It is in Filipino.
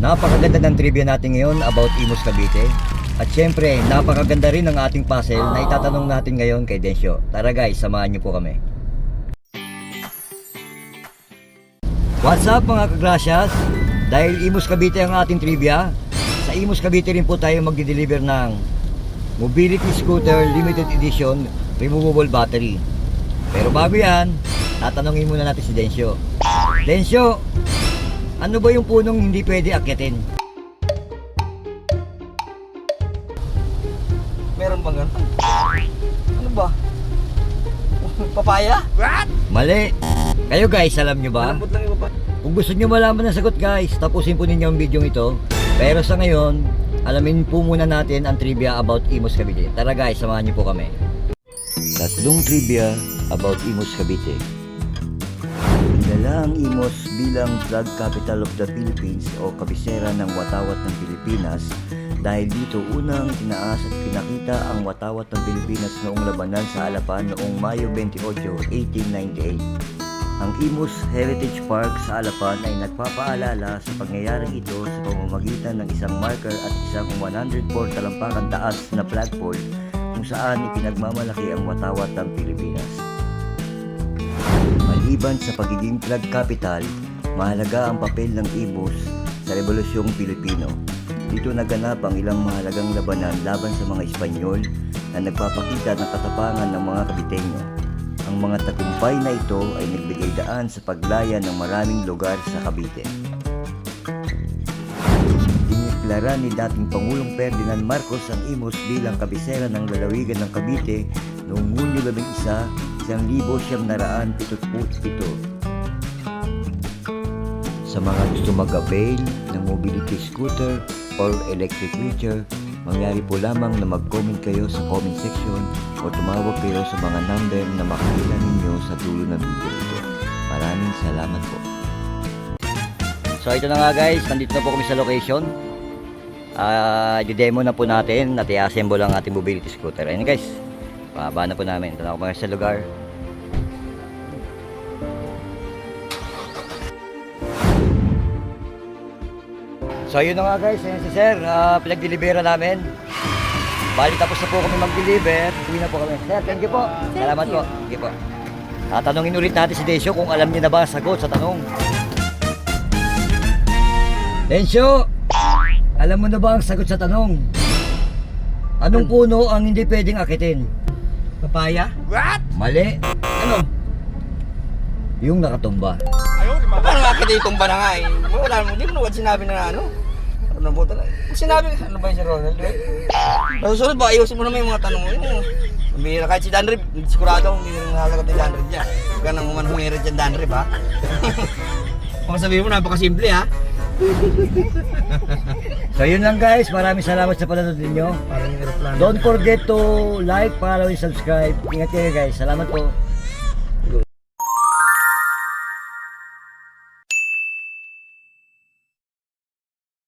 Napakaganda ng trivia natin ngayon about Imus Cavite. At syempre, napakaganda rin ng ating puzzle na itatanong natin ngayon kay Densyo. Tara guys, samahan niyo po kami. What's up mga kagrasyas? Dahil Imus Cavite ang ating trivia, sa Imus Cavite rin po tayo magdi-deliver ng Mobility Scooter Limited Edition Removable Battery. Pero bago yan, tatanungin muna natin si Densyo. Densyo, ano ba yung punong hindi pwede akyatin? Meron bang ganun? Ano ba? Papaya? What? Mali. Kayo guys, alam nyo ba? Malambot lang yung papaya. Kung gusto nyo malaman ang sagot guys, tapusin po ninyo ang video ito. Pero sa ngayon, alamin po muna natin ang trivia about Imus Cavite. Tara guys, samahan nyo po kami. Tatlong trivia about Imus Cavite. Kilala ang Imus bilang Drug Capital of the Philippines o kabisera ng watawat ng Pilipinas dahil dito unang tinaas at pinakita ang watawat ng Pilipinas noong labanan sa Alapan noong Mayo 28, 1898. Ang Imus Heritage Park sa Alapan ay nagpapaalala sa pangyayaring ito sa pamamagitan ng isang marker at isang 104 talampakan taas na flagpole kung saan ipinagmamalaki ang watawat ng Pilipinas. Maliban sa pagiging flag capital, mahalaga ang papel ng Imus sa Rebolusyong Pilipino. Dito naganap ang ilang mahalagang labanan laban sa mga Espanyol na nagpapakita ng katapangan ng mga Kabiteño. Ang mga tagumpay na ito ay nagbigay daan sa paglaya ng maraming lugar sa Cavite. Diniklara ni dating Pangulong Ferdinand Marcos ang Imus bilang kabisera ng lalawigan ng Cavite noong Hunyo 11, 1977. Sa mga gusto mag-avail ng mobility scooter or electric wheelchair, mangyari po lamang na mag-comment kayo sa comment section o tumawag kayo sa mga number na makikita ninyo sa dulo ng video ito. Maraming salamat po. So ito na nga guys, nandito na po kami sa location. I-demo na po natin at i-assemble ang ating mobility scooter. Ayun guys, pababa na po namin. Ito na ako sa lugar. So yun na nga guys, ayan si sir, pinag-delivera namin. Bali tapos na po kami mag-deliver, uwi na po kami. Sir, thank you po. Salamat po. Thank you po. Tatanungin ulit natin si Densyo kung alam niya na ba ang sagot sa tanong. Densyo, alam mo na ba ang sagot sa tanong? Anong puno ang hindi pwedeng akitin? Papaya? What? Mali. Ano? Yung nakatumba. Paano nga kita itumba na nga eh? Wala mo, hindi mo naman sinabi na ano? Ano mo talaga? Sinabi, ano ba yung si Ronald? Nasusunod ba, ayusin mo naman yung mga tanong mo. Bihira kahit si Danrib, sigurado hindi rin nakasagot ni Danrib dyan. Huwag ka nang humirit dyan Danrib ha. Kung sabihin mo, napakasimple ha. So yun lang guys, maraming salamat sa panonood ninyo. Parang yung aeroplano. Don't forget to like, follow, and subscribe. Ingat kayo guys, salamat po.